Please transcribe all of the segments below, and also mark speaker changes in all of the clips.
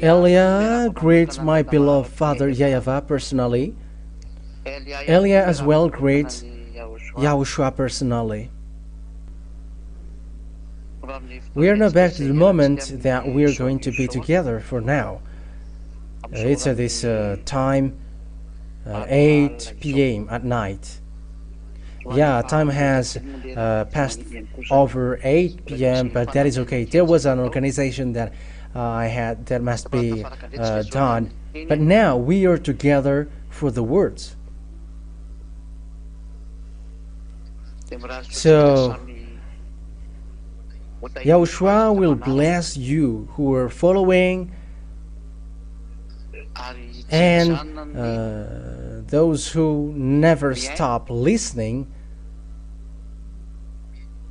Speaker 1: Elia greets my beloved father YAHVAH personally. Elia as well greets YAHOSHUAH personally. We are now back to the moment that we are going to be together for now. It's at this time, 8 p.m. at night. Yeah, time has passed over 8 p.m., but that is okay. There was an organization that I had that must be done. But now we are together for the words. So, YAHOSHUAH will bless you who are following, and those who never stop listening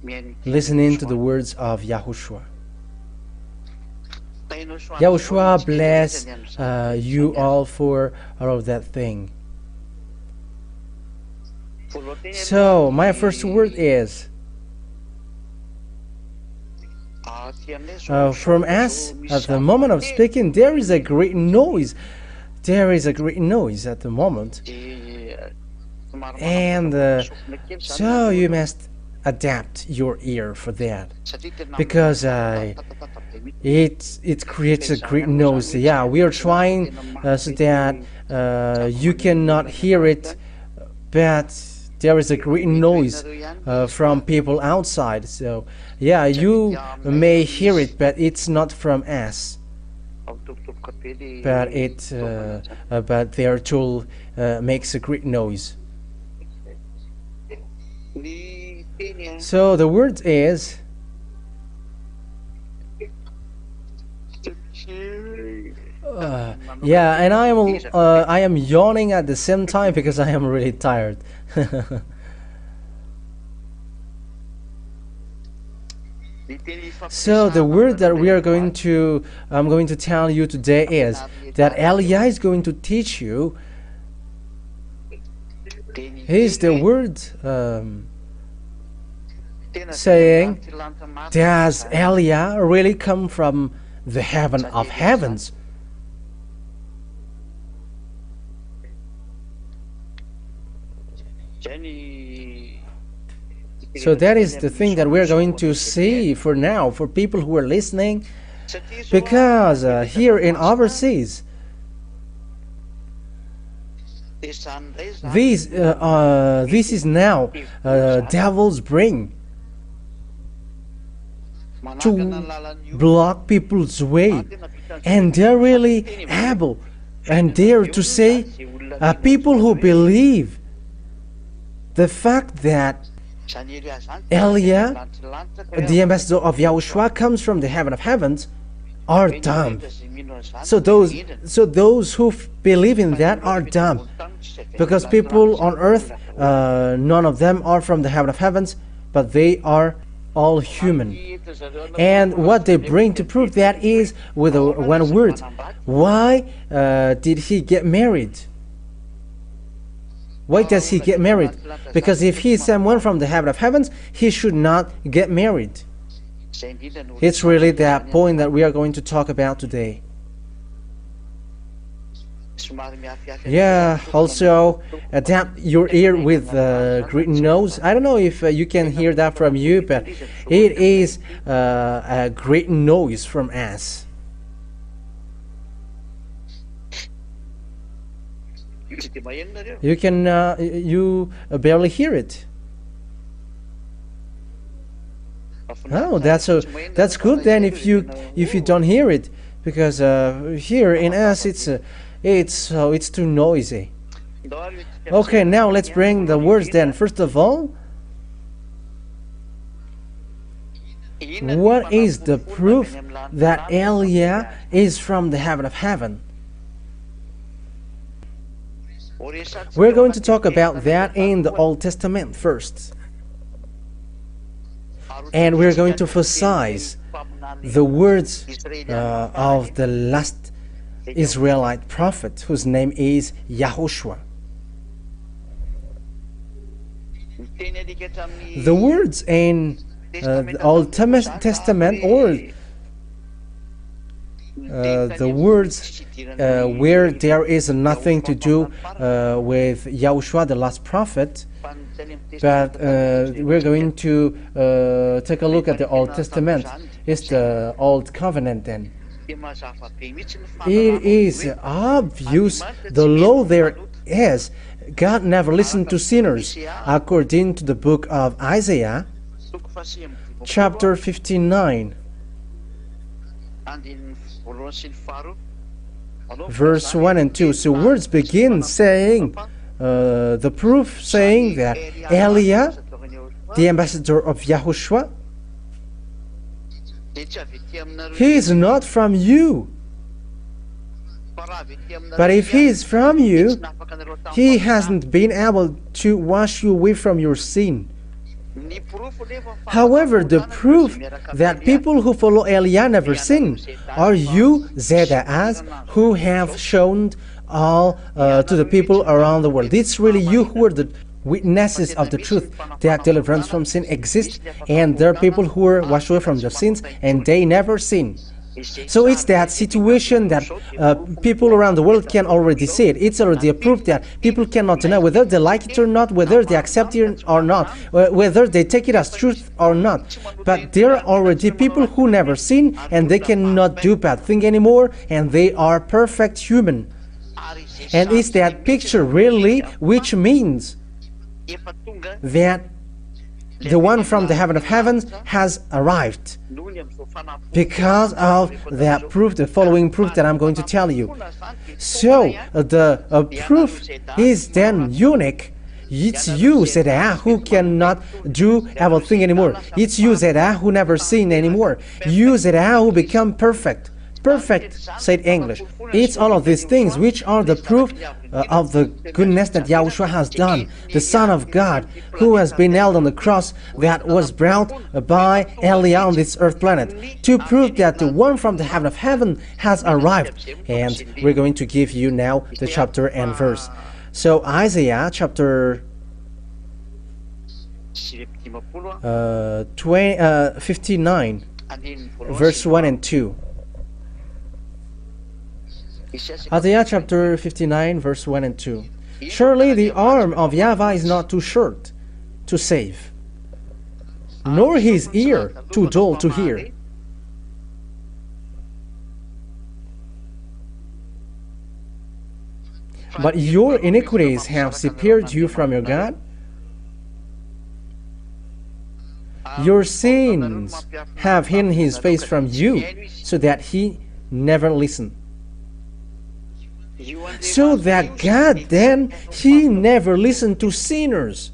Speaker 1: to the words of YAHOSHUAH. YAHOSHUAH bless you all for all of that thing. So, my first word is from us at the moment of speaking. There is a great noise. There is a great noise at the moment, and so you must adapt your ear for that, because it creates a great noise. Yeah, we are trying so that you cannot hear it, but there is a great noise from people outside. So yeah, you may hear it, but it's not from us. But their tool makes a great noise. So the word is yeah, and I am yawning at the same time because I am really tired. So the word that I'm going to tell you today is that Elia is going to teach you. Is the word saying, does Elia really come from the heaven of heavens? So that is the thing that we're going to see for now, for people who are listening, because here in overseas, this is now devil's brain to block people's way, and they're really able and dare to say people who believe the fact that Elia, the ambassador of YAHOSHUAH, comes from the heaven of heavens, are dumb. So those who believe in that are dumb, because people on earth, none of them are from the heaven of heavens, but they are all human. And what they bring to prove that is with one word. Why did he get married? Why does he get married? Because if he is someone from the heaven of heavens, he should not get married. It's really that point that we are going to talk about today. Yeah, also adapt your ear with great nose. I don't know if you can hear that from you, but it is a great noise from us. You barely hear it. Oh, that's good then if you don't hear it, because here in us it's too noisy. Okay, now let's bring the words then. First of all, what is the proof that Elia is from the heaven of heaven? We're going to talk about that in the Old Testament first. And we're going to emphasize the words of the last Israelite prophet, whose name is YAHOSHUAH. The words in the Old Testament, or the words where there is nothing to do with Yahushua, the last prophet, but we're going to take a look at the Old Testament. It's the Old Covenant then. It is obvious the law there is. God never listened to sinners, according to the book of Isaiah, chapter 59, verse 1 and 2. So words begin saying, the proof saying that Eliah, the ambassador of Yahushua, he is not from you. But if he is from you, he hasn't been able to wash you away from your sin. However, the proof that people who follow Eliah never sin are you, Zeda'az, who have shown all to the people around the world. It's really you who are the witnesses of the truth that deliverance from sin exists, and there are people who are washed away from their sins and they never sin. So it's that situation that people around the world can already see it. It's already a proof that people cannot deny, whether they like it or not, whether they accept it or not, whether they take it as truth or not. But there are already people who never sin, and they cannot do bad thing anymore, and they are perfect human. And it's that picture really which means that the one from the heaven of heavens has arrived, because of that proof, the following proof that I'm going to tell you. So the proof is then unique. It's you, Zeda'ah, who cannot do evil thing anymore. It's you, Zeda'ah, who never sin anymore. You, Zeda'ah, who become perfect. Perfect, said English. It's all of these things which are the proof of the goodness that Yahushua has done, the Son of God, who has been nailed on the cross that was brought by Eliah on this earth planet, to prove that the one from the heaven of heaven has arrived. And we're going to give you now the chapter and verse. So Isaiah chapter 59, verse 1 and 2. Isaiah chapter 59, verse 1 and 2. Surely the arm of YAHVAH is not too short to save, nor his ear too dull to hear. But your iniquities have separated you from your God. Your sins have hidden his face from you, so that he never listened. So that God then, he never listened to sinners.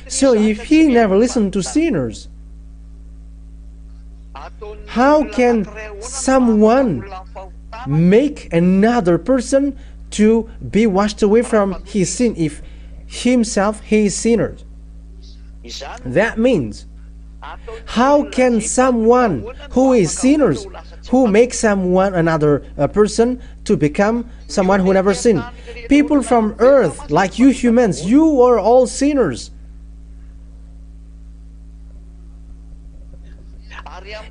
Speaker 1: So if he never listened to sinners, how can someone make another person to be washed away from his sin if himself he is sinner? That means, how can someone who is sinners, who makes someone, another person, to become someone who never sinned? People from earth, like you humans, you are all sinners.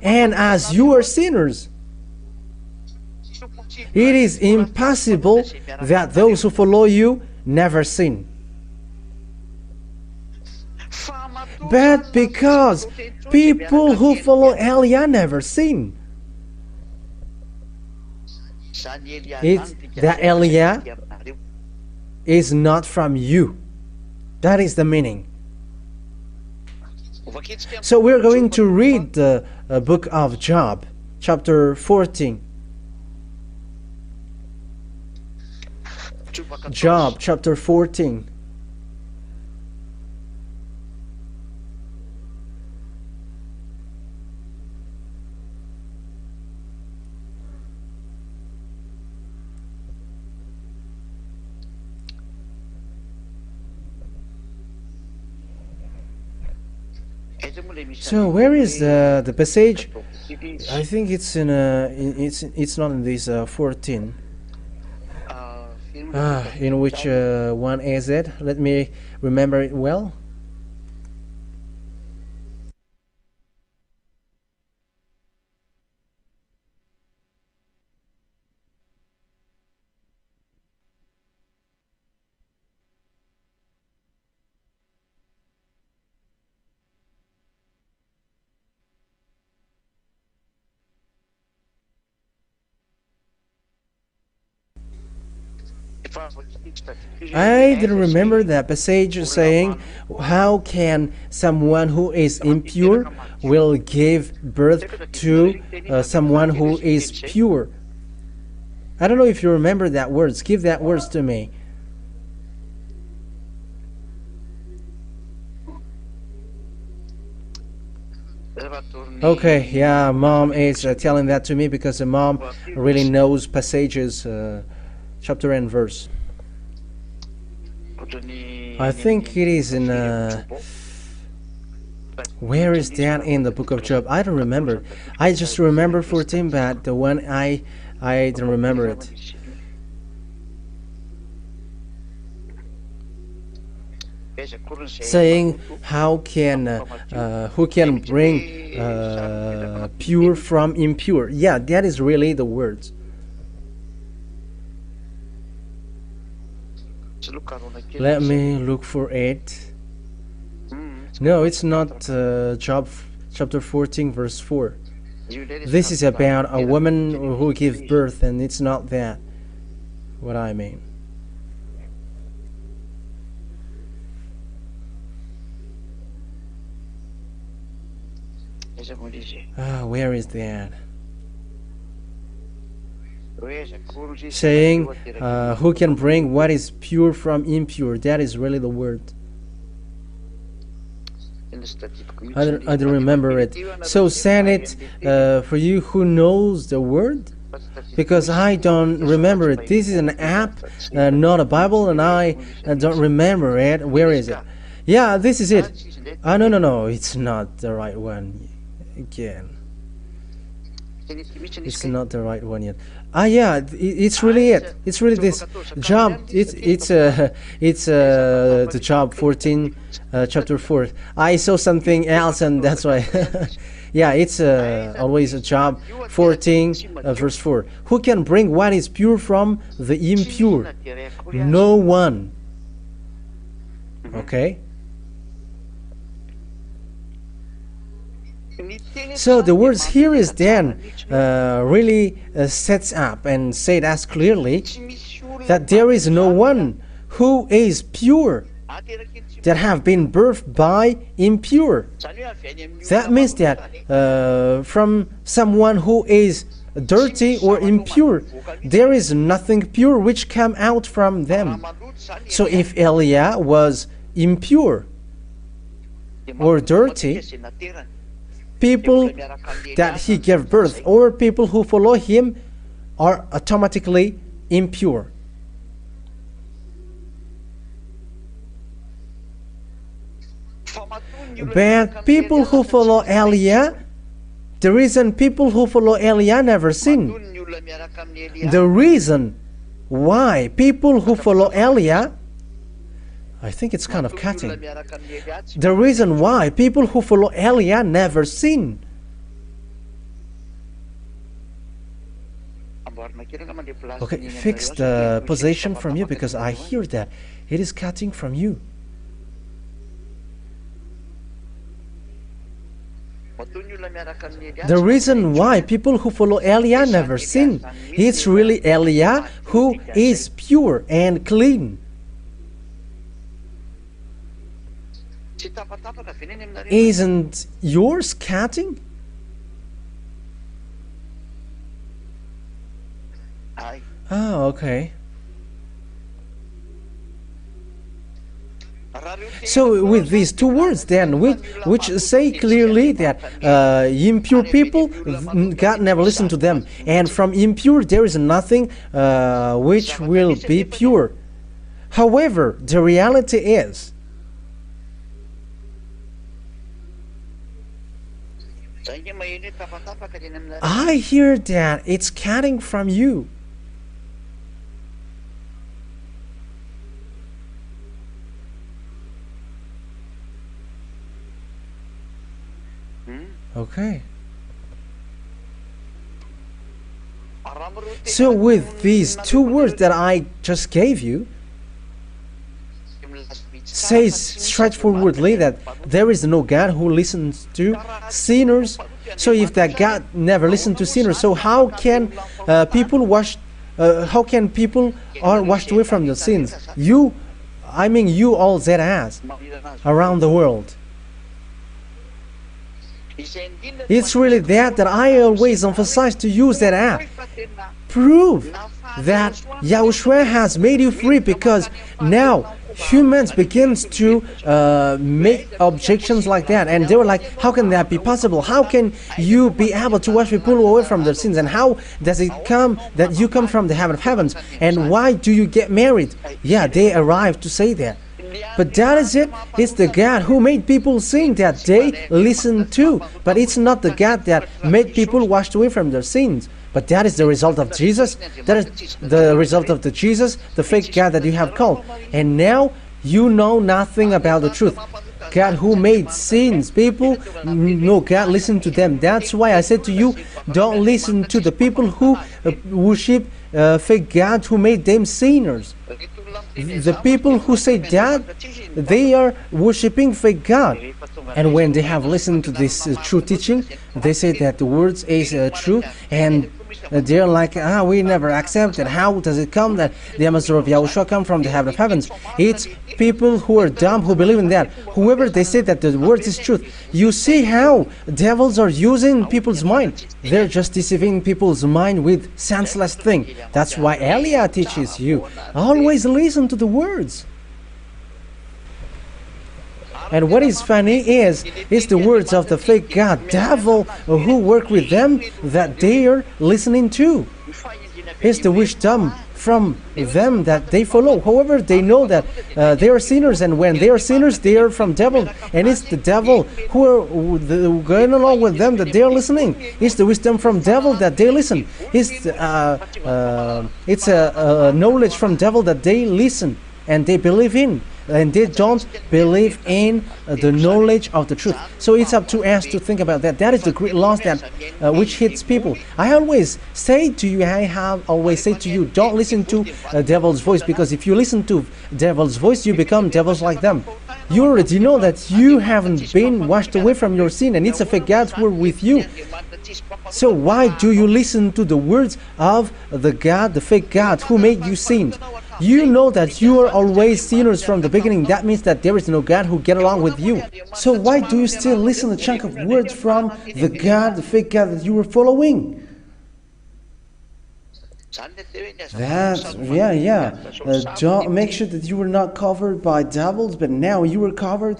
Speaker 1: And as you are sinners, it is impossible that those who follow you never sin. But because people who follow Eliah never sin, it's that Eliah is not from you. That is the meaning. So we're going to read the book of Job, chapter 14. Job, chapter 14. So where is the passage? I think it's in it's not in this 14. In which one is it? Let me remember it well. I didn't remember that passage saying, how can someone who is impure will give birth to someone who is pure? I don't know if you remember that words. Give that words to me. Okay, yeah, mom is telling that to me because the mom really knows passages, chapter and verse. I think it is in where is that in the book of Job? I don't remember. I just remember 14, but the one I don't remember it. Saying how can who can bring pure from impure? Yeah, that is really the words. Let me look for it. No, it's not Job chapter 14 verse 4. This is about a woman who gives birth, and it's not that what I mean. Where is that? Saying who can bring what is pure from impure? That is really the word. I don't remember it. So send it for you who knows the word, because I don't remember it. This is an app, not a Bible, and I don't remember it. Where is it? Yeah, this is it. No, it's not the right one. Again, it's not the right one yet. Yeah, it's really it. It's really this Job. It's the Job 14 chapter 4. I saw something else, and that's why. Yeah, it's always a Job 14 verse 4. Who can bring what is pure from the impure? No one. Okay. So the words here is then really sets up and said as clearly that there is no one who is pure that have been birthed by impure. That means that from someone who is dirty or impure, there is nothing pure which come out from them. So if Eliah was impure or dirty, people that he gave birth or people who follow him are automatically impure. But people who follow Eliah, the reason people who follow Eliah never sin, the reason why people who follow Eliah, I think it's kind of cutting. The reason why people who follow Eliah never sin. Okay, fix the position from you, because I hear that it is cutting from you. The reason why people who follow Eliah never sin, it's really Eliah who is pure and clean. Isn't yours cutting? Oh, okay. So with these two words then, which say clearly that impure people, God never listened to them, and from impure there is nothing which will be pure. However, the reality is, I hear that it's cutting from you. Okay. So with these two words that I just gave you, says straightforwardly that there is no God who listens to sinners. So if that God never listened to sinners, so how can people wash how can people are washed away from their sins? You all ZAs around the world. It's really that I always emphasize to you that prove that Yahushua has made you free, because now humans begins to make objections like that, and they were like, how can that be possible? How can you be able to wash people away from their sins? And how does it come that you come from the heaven of heavens? And why do you get married? Yeah, they arrived to say that. But that is it. It's the God who made people sin that they listen to. But it's not the God that made people washed away from their sins. But that is the result of Jesus. That is the result of the Jesus, the fake God that you have called. And now you know nothing about the truth. God who made sins, people, no, God, listen to them. That's why I said to you, don't listen to the people who worship fake God who made them sinners. The people who say that, they are worshipping fake God. And when they have listened to this true teaching, they say that the words is true, and they're like, we never accept it. How does it come that the ambassador of Yahushua come from the heaven of heavens? It's people who are dumb who believe in that. Whoever they say that the words is truth. You see how devils are using people's mind. They're just deceiving people's mind with senseless thing. That's why Elia teaches you, always listen to the words. And what is funny is the words of the fake God, devil, who work with them, that they are listening to. It's the wisdom from them that they follow. However, they know that they are sinners, and when they are sinners, they are from devil. And it's the devil who are going along with them that they are listening. It's the wisdom from devil that they listen. It's a knowledge from devil that they listen and they believe in. And they don't believe in the knowledge of the truth. So it's up to us to think about that. That is the great loss that which hits people. I have always said to you, don't listen to devil's voice, because if you listen to devil's voice, you become devils like them. You already know that you haven't been washed away from your sin, and it's a fake God who are with you. So why do you listen to the words of the God, the fake God who made you sin? You know that you are always sinners from the beginning. That means that there is no God who get along with you. So why do you still listen to a chunk of words from the God, the fake God that you were following? Don't make sure that you were not covered by devils, but now you were covered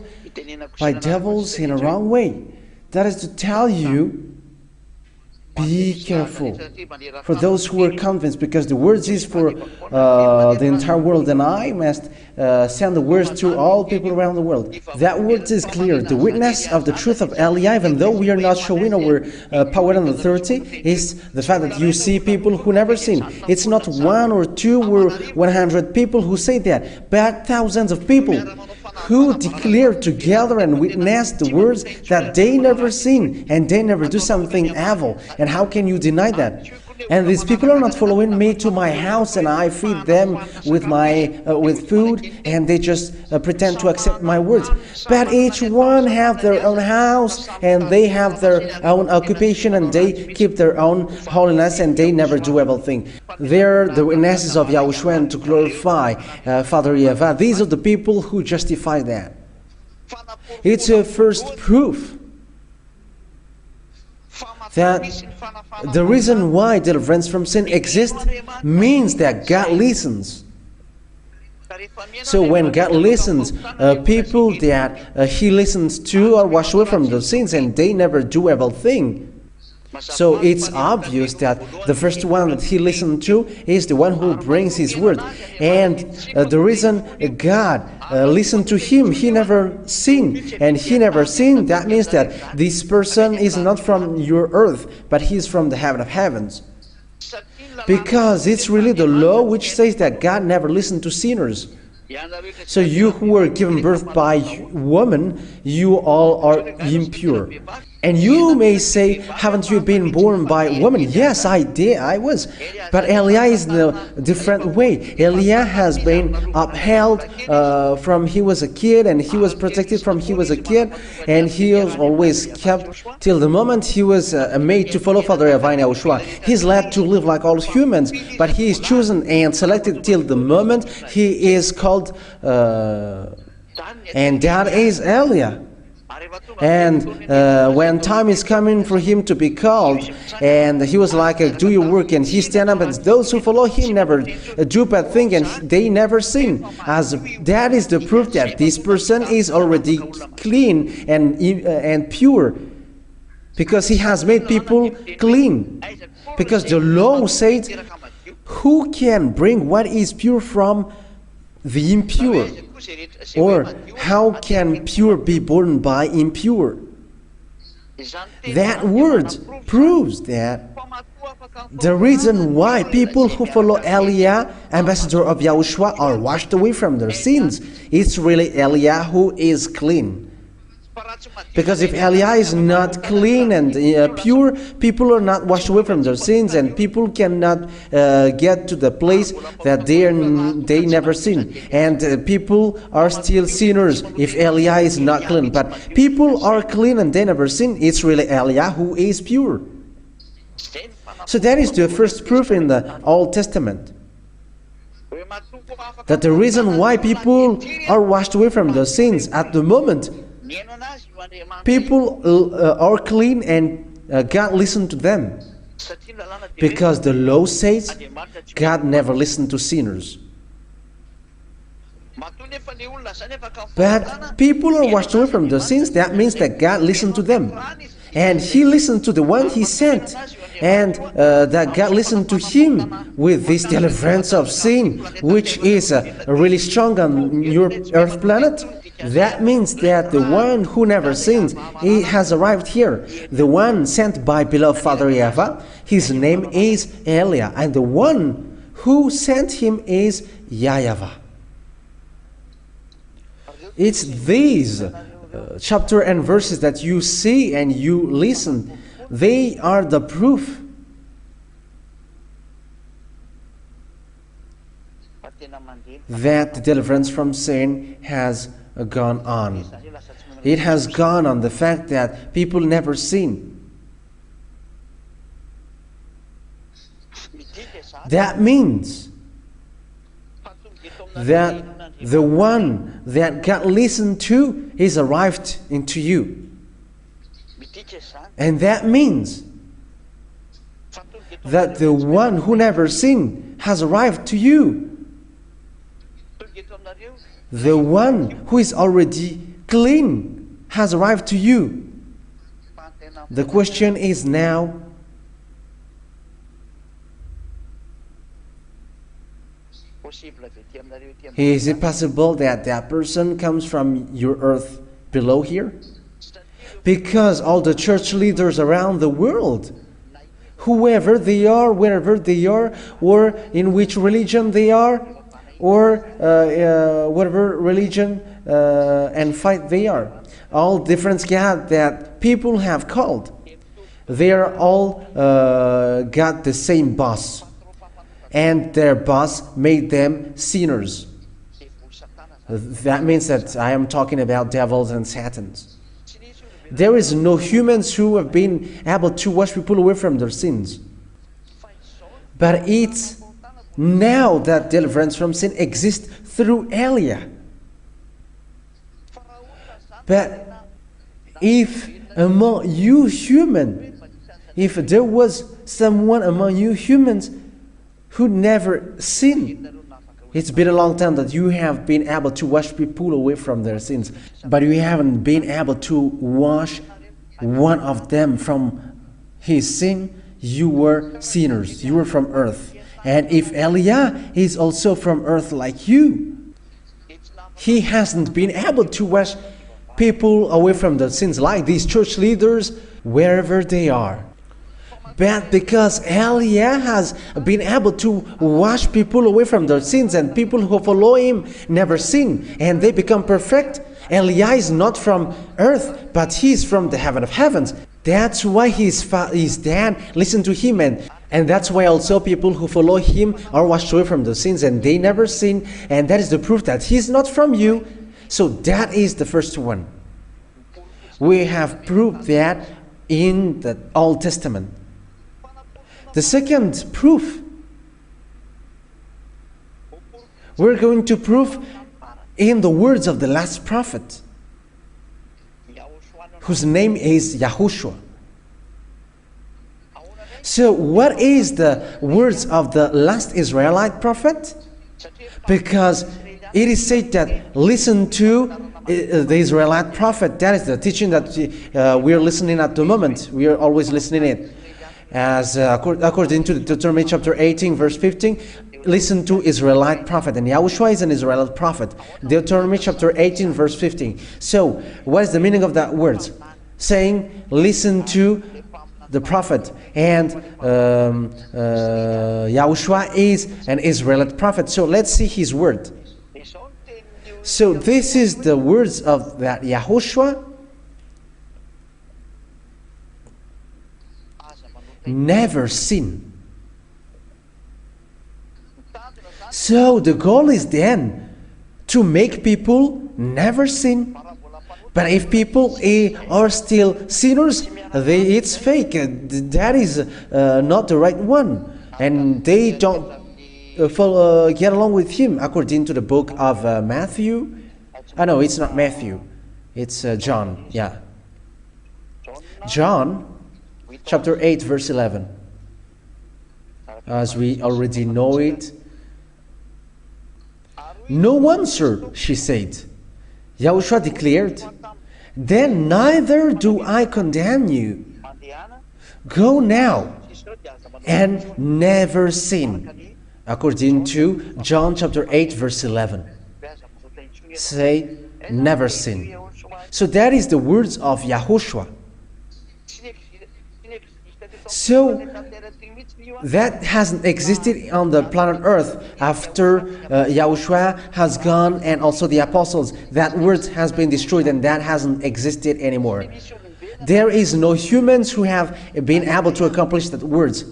Speaker 1: by devils in a wrong way. That is to tell you, be careful for those who are convinced, because the words is for the entire world, and I must send the words to all people around the world. That word is clear. The witness of the truth of Elia, even though we are not showing our power and authority, is the fact that you see people who never sin. It's not 1 or 2 or 100 people who say that, but thousands of people who declare together and witness the words that they never sin and they never do something evil. And how can you deny that? And these people are not following me to my house, and I feed them with food, and they just pretend to accept my words. But each one have their own house, and they have their own occupation, and they keep their own holiness, and they never do evil thing. They're the witnesses of Yahushua, and to glorify Father YAHVAH. These are the people who justify that. It's a first proof that the reason why deliverance from sin exists means that God listens. So when God listens, people that He listens to are washed away from those sins, and they never do evil thing. So it's obvious that the first one that He listened to is the one who brings His word. And the reason God listened to Him, He never sinned. And He never sinned, that means that this person is not from your earth, but he is from the heaven of heavens. Because it's really the law which says that God never listened to sinners. So you who were given birth by woman, you all are impure. And you may say, haven't you been born by a woman? Yes, I did, I was. But Eliah is in a different way. Eliah has been upheld from he was a kid, and he was protected from he was a kid, and he was always kept till the moment he was made to follow Father YAHVAH and YAHOSHUAH. He's led to live like all humans, but he is chosen and selected till the moment he is called, and that is Eliah. And when time is coming for him to be called, and he was like, do your work, and he stand up, and those who follow him never do bad thing, and they never sin. As that is the proof that this person is already clean and pure, because he has made people clean. Because the law says, who can bring what is pure from the impure? Or how can pure be born by impure? That word proves that the reason why people who follow Eliah, ambassador of YAHOSHUAH, are washed away from their sins, it's really Eliah who is clean. Because if Eliah is not clean and pure, people are not washed away from their sins, and people cannot get to the place that they never sin. And people are still sinners if Eliah is not clean. But people are clean and they never sin. It's really Eliah who is pure. So that is the first proof in the Old Testament, that the reason why people are washed away from their sins at the moment, people are clean and God listened to them. Because the law says God never listened to sinners. But people are washed away from their sins. That means that God listened to them. And He listened to the one He sent. And that God listened to him with this deliverance of sin, which is really strong on your earth planet. That means that the one who never sins, he has arrived here. The one sent by beloved Father YAHVAH, his name is Eliah, and the one who sent him is YAHVAH. It's these chapter and verses that you see and you listen. They are the proof that the deliverance from sin has gone on. It has gone on the fact that people never sin. That means that the one that God listened to is arrived into you. And that means that the one who never sinned has arrived to you. The one who is already clean has arrived to you. The question is now, is it possible that that person comes from your earth below here? Because all the church leaders around the world, whoever they are, wherever they are, or in which religion they are, or whatever religion and fight they are, all different God that people have called, they are all got the same boss, and their boss made them sinners. That means that I am talking about devils and satans. There is no humans who have been able to wash people away from their sins. But it's now that deliverance from sin exists through Eliah. But if among you human, if there was someone among you humans who never sinned, it's been a long time that you have been able to wash people away from their sins, but you haven't been able to wash one of them from his sin. You were sinners. You were from earth. And if Eliah is also from earth like you, he hasn't been able to wash people away from their sins like these church leaders wherever they are. But because Eliah has been able to wash people away from their sins, and people who follow him never sin, and they become perfect, Eliah is not from earth, but he is from the heaven of heavens. That's why his dad listened to him, and that's why also people who follow him are washed away from the sins, and they never sin, and that is the proof that he's not from you. So that is the first one. We have proved that in the Old Testament. The second proof, we're going to prove in the words of the last prophet, whose name is YAHOSHUAH. So what is the words of the last Israelite prophet? Because it is said that listen to the Israelite prophet. That is the teaching that we are listening at the moment. We are always listening it. As according to Deuteronomy chapter 18 verse 15, listen to Israelite prophet, and YAHOSHUAH is an Israelite prophet. Deuteronomy chapter 18 verse 15. So what is the meaning of that words? Saying listen to the prophet, and YAHOSHUAH is an Israelite prophet. So let's see his word. So this is the words of that YAHOSHUAH. Never sin. So the goal is then to make people never sin. But if people are still sinners, it's fake. That is not the right one, and they don't get along with him, according to the book of Matthew. No, it's not Matthew. It's John. Yeah, John, chapter 8, verse 11. As we already know it. No one, sir, she said. YAHOSHUAH declared, then neither do I condemn you. Go now and never sin. According to John chapter 8 verse 11. Say, never sin. So that is the words of YAHOSHUAH. So that hasn't existed on the planet Earth after YAHOSHUAH has gone, and also the apostles. That word has been destroyed, and that hasn't existed anymore. There is no humans who have been able to accomplish that words,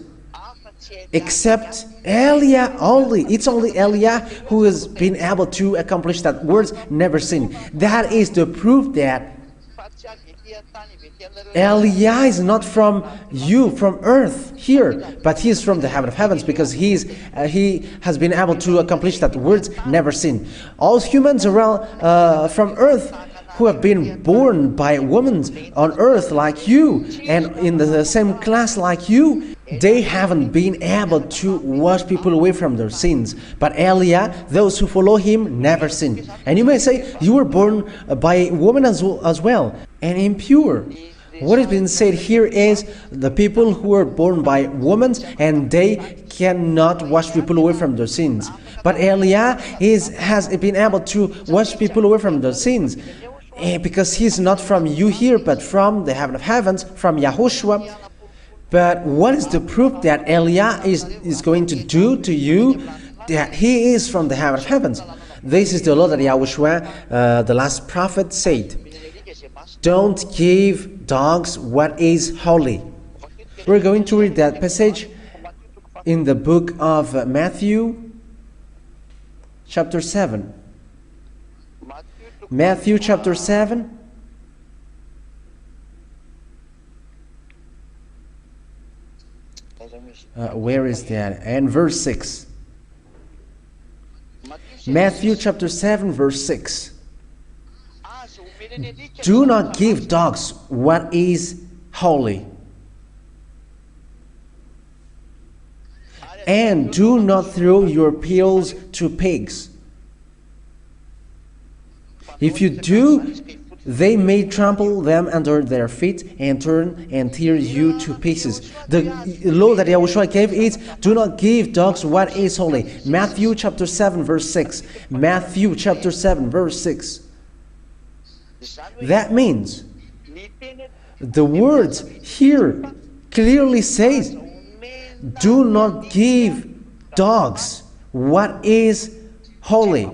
Speaker 1: except Eliah only. It's only Eliah who has been able to accomplish that words, never sin. That is the proof that Eliah is not from you, from earth here, but he is from the heaven of heavens, because he has been able to accomplish that words, never sin. All humans around from earth who have been born by women on earth like you, and in the same class like you, they haven't been able to wash people away from their sins. But Eliah, those who follow him, never sin. And you may say, you were born by women as well, and impure. What has been said here is the people who are born by women, and they cannot wash people away from their sins. But Eliah has been able to wash people away from their sins, because he's not from you here, but from the heaven of heavens, from YAHOSHUAH. But what is the proof that Eliah is going to do to you, that he is from the heaven of heavens? This is the law that YAHOSHUAH, the last prophet, said. Don't give dogs what is holy. We're going to read that passage in the book of Matthew, chapter 7. Matthew chapter 7. Where is that? And verse 6. Matthew chapter 7 verse 6. Do not give dogs what is holy, and do not throw your pearls to pigs. If you do, they may trample them under their feet and turn and tear you to pieces. The law that YAHOSHUAH gave is, do not give dogs what is holy. Matthew chapter 7 verse 6. Matthew chapter 7 verse 6. That means the words here clearly says, do not give dogs what is holy.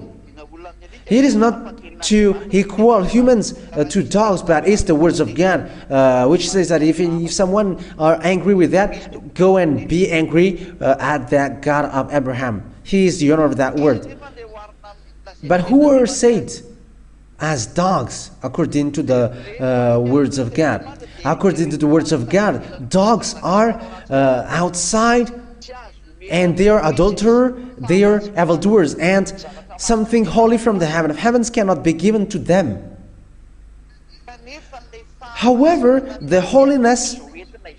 Speaker 1: It is not to equal humans to dogs, but it's the words of God, which says that if someone are angry with that, go and be angry at that God of Abraham. He is the owner of that word. But who are said as dogs according to the words of God? According to the words of God, dogs are outside, and they are adulterers, they are evildoers, and something holy from the heaven of heavens cannot be given to them. However, the holiness,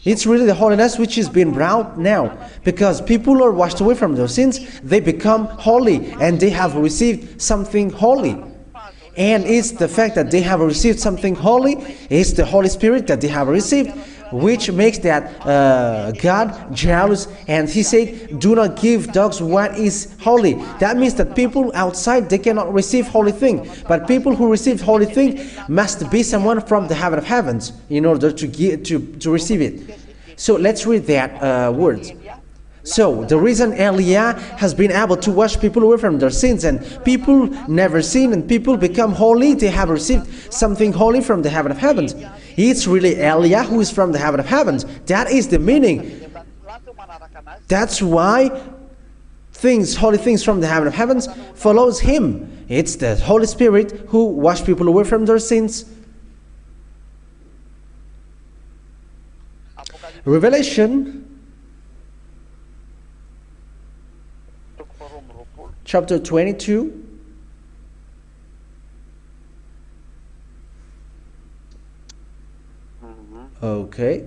Speaker 1: it's really the holiness which is being brought now, because people are washed away from their sins, they become holy, and they have received something holy. And it's the fact that they have received something holy, it's the Holy Spirit that they have received, which makes that God jealous. And he said, do not give dogs what is holy. That means that people outside, they cannot receive holy thing, but people who receive holy thing must be someone from the heaven of heavens in order to receive it. So let's read that words. So the reason YAH has been able to wash people away from their sins, and people never sin, and people become holy, they have received something holy from the heaven of heavens. It's really YAH who is from the heaven of heavens. That is the meaning. That's why holy things from the heaven of heavens follows him. It's the Holy Spirit who washes people away from their sins. Revelation chapter 22. Okay.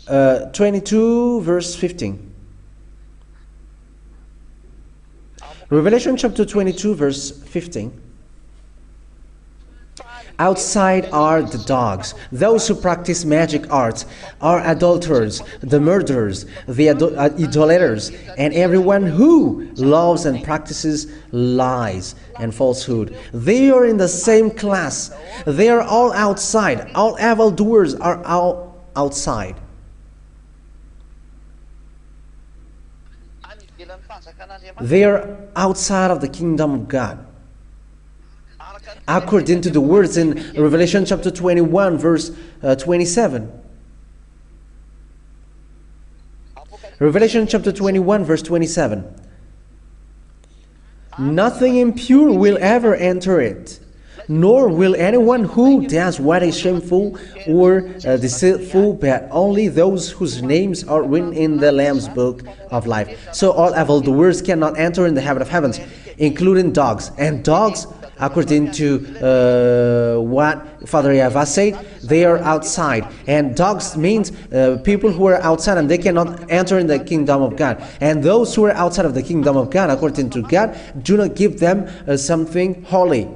Speaker 1: 22 verse 15. Revelation chapter 22 verse 15. Outside are the dogs, those who practice magic arts, are adulterers, the murderers, the idolaters, and everyone who loves and practices lies and falsehood. They are in the same class. They are all outside. All evildoers are all outside. They are outside of the kingdom of God. According to the words in Revelation chapter 21 verse 27. Revelation chapter 21 verse 27. Nothing impure will ever enter it, nor will anyone who does what is shameful or deceitful, but only those whose names are written in the Lamb's book of life. So all evildoers cannot enter in the heaven of heavens, including dogs. And dogs, according to what Father YAHVAH said, they are outside. And dogs means people who are outside and they cannot enter in the kingdom of God. And those who are outside of the kingdom of God, according to God, do not give them something holy.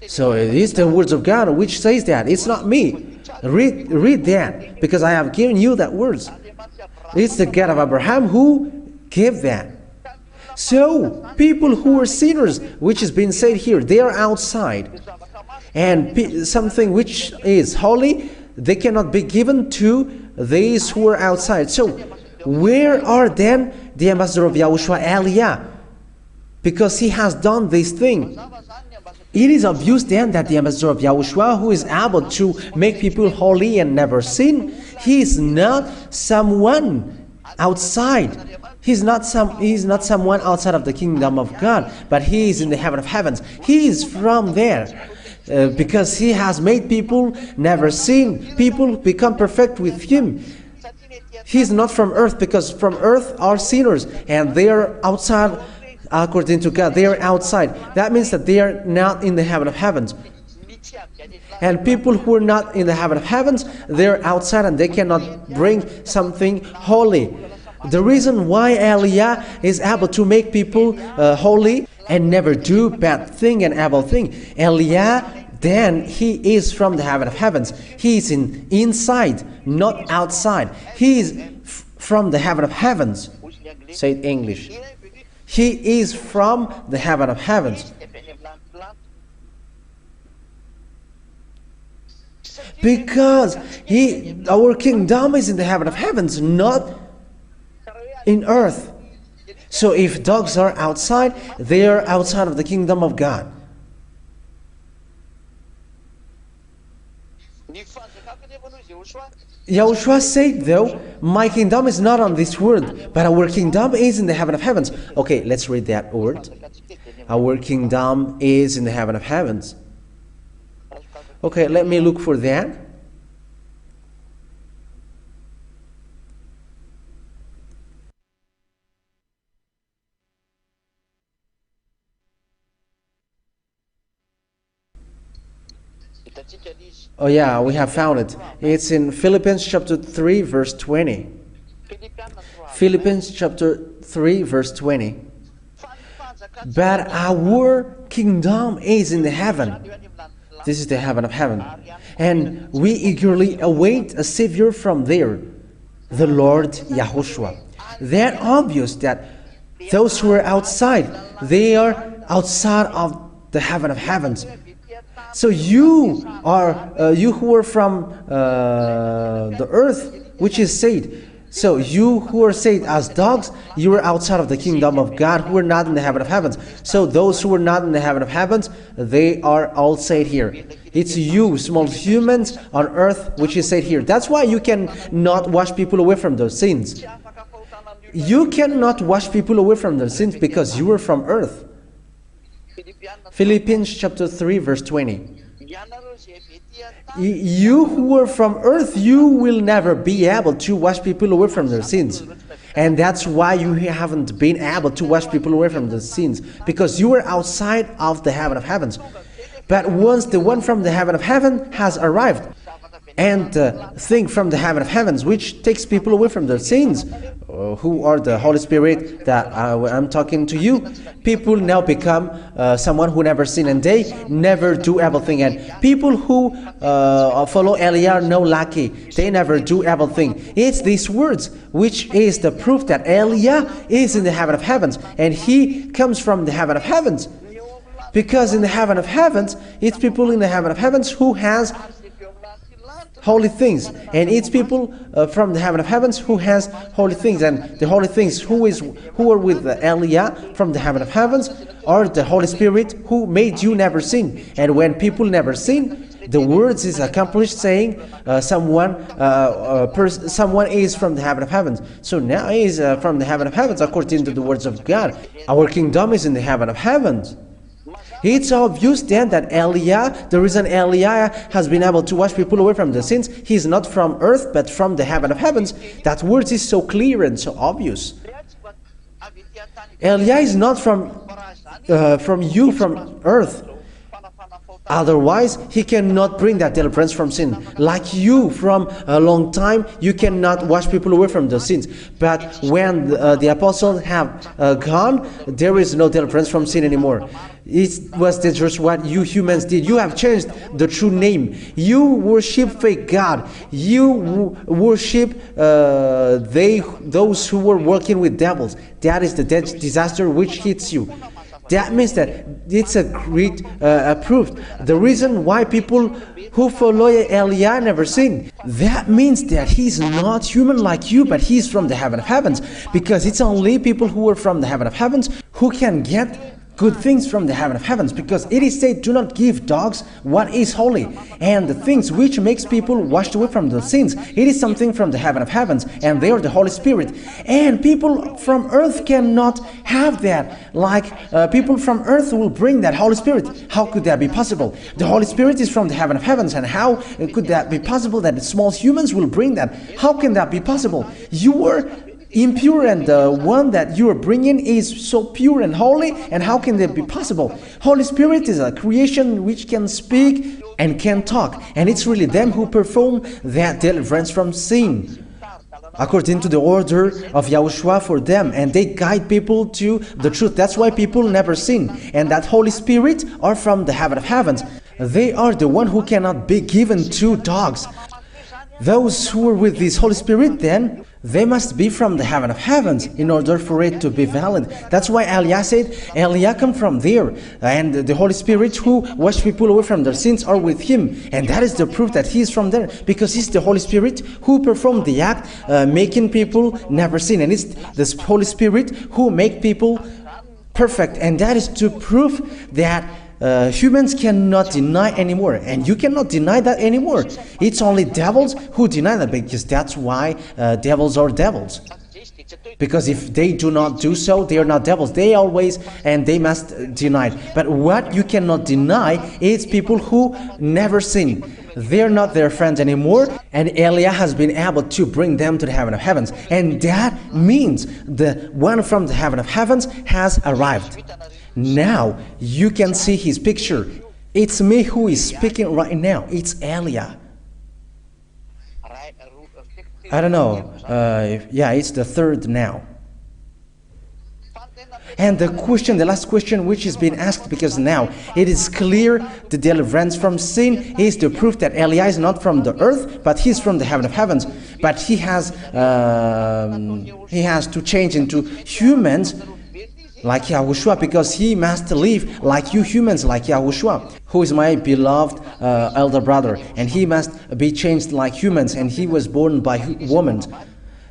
Speaker 1: So it is the words of God which says that. It's not me. Read that, because I have given you that words. It's the God of Abraham who gave that. So, people who are sinners, which is being said here, they are outside. And something which is holy, they cannot be given to these who are outside. So, where are then the ambassador of YAHOSHUAH, YAH? Because he has done this thing. It is obvious then that the ambassador of YAHOSHUAH, who is able to make people holy and never sin, he is not someone outside. He's not someone outside of the kingdom of God, but he is in the heaven of heavens. He is from there. Because he has made people never sin. People become perfect with him. He is not from earth, because from earth are sinners, and they are outside according to God. They are outside. That means that they are not in the heaven of heavens. And people who are not in the heaven of heavens, they are outside and they cannot bring something holy. The reason why YAH is able to make people holy and never do bad thing and evil thing. YAH, then he is from the heaven of heavens. He is inside, not outside. He is from the heaven of heavens. Say it in English. He is from the heaven of heavens. Because our kingdom is in the heaven of heavens, not in earth. So if dogs are outside, they are outside of the kingdom of God. Yahushua said, though, my kingdom is not on this world, but our kingdom is in the heaven of heavens. Okay, let's read that word. Our kingdom is in the heaven of heavens. Okay, let me look for that. Oh yeah, we have found it. It's in Philippians chapter 3 verse 20. Philippians chapter 3 verse 20. But our kingdom is in the heaven. This is the heaven of heaven. And we eagerly await a Savior from there, the Lord YAHOSHUAH. That obvious that those who are outside, they are outside of the heaven of heavens. So you who are from the earth, which is saved. So you who are saved as dogs, you are outside of the kingdom of God, who are not in the heaven of heavens. So those who are not in the heaven of heavens, they are all saved here. It's you, small humans on earth, which is saved here. That's why you cannot wash people away from their sins. You cannot wash people away from their sins because you are from earth. Philippians chapter 3 verse 20. You who are from earth, you will never be able to wash people away from their sins. And that's why you haven't been able to wash people away from their sins, because you are outside of the heaven of heavens. But once the one from the heaven of heaven has arrived, and the thing from the heaven of heavens, which takes people away from their sins, who are the Holy Spirit that I'm talking to you, people now become someone who never sin, and they never do evil thing. And people who follow Eliah are no lucky. They never do evil thing. It's these words which is the proof that Eliah is in the heaven of heavens, and he comes from the heaven of heavens. Because in the heaven of heavens, it's people in the heaven of heavens who has holy things, and it's people from the heaven of heavens who has holy things. And the holy things who are with Eliah from the heaven of heavens are the Holy Spirit who made you never sin. And when people never sin, the words is accomplished, saying someone is from the heaven of heavens. So now he is from the heaven of heavens according to the words of God. Our kingdom is in the heaven of heavens. It's obvious then that Eliah, the reason Eliah has been able to wash people away from the sins, he's not from earth but from the heaven of heavens. That word is so clear and so obvious. Eliah is not from earth. Otherwise, he cannot bring that deliverance from sin. Like you, from a long time, you cannot wash people away from the sins. But when the apostles have gone, there is no deliverance from sin anymore. It was just what you humans did. You have changed the true name. You worship fake God. You worship those who were working with devils. That is the disaster which hits you. That means that it's a great proof. The reason why people who follow Eliah never sin. That means that he's not human like you, but he's from the heaven of heavens. Because it's only people who are from the heaven of heavens who can get good things from the heaven of heavens, because it is said, do not give dogs what is holy. And the things which makes people washed away from their sins, it is something from the heaven of heavens, and they are the Holy Spirit. And people from earth cannot have that. Like people from earth will bring that Holy Spirit. How could that be possible? The Holy Spirit is from the heaven of heavens, and how could that be possible that small humans will bring that? How can that be possible? You are impure, and the one that you are bringing is so pure and holy, and how can that be possible? Holy Spirit is a creation which can speak and can talk, and it's really them who perform that deliverance from sin according to the order of Yahushua for them, and they guide people to the truth. That's why people never sin, and that Holy Spirit are from the heaven of heavens. They are the one who cannot be given to dogs. Those who are with this Holy Spirit, then, they must be from the heaven of heavens in order for it to be valid. That's why Eliah said, Eliah come from there. And the Holy Spirit who washed people away from their sins are with him. And that is the proof that he is from there. Because he's the Holy Spirit who performed the act, making people never sin. And it's the Holy Spirit who make people perfect. And that is to prove that humans cannot deny anymore, and you cannot deny that anymore. It's only devils who deny that, because that's why devils are devils. Because if they do not do so, they are not devils. They always, and they must deny it. But what you cannot deny is people who never sin. They're not their friends anymore, and Eliah has been able to bring them to the heaven of heavens. And that means the one from the heaven of heavens has arrived. Now you can see his picture. It's me who is speaking right now. It's Eliah. I don't know. Yeah, it's the third now. And the question, the last question which is being asked, because now it is clear the deliverance from sin is the proof that Eliah is not from the earth, but he's from the heaven of heavens. But he has to change into humans like YAHOSHUAH, because he must live like you humans, like YAHOSHUAH, who is my beloved elder brother, and he must be changed like humans, and he was born by woman.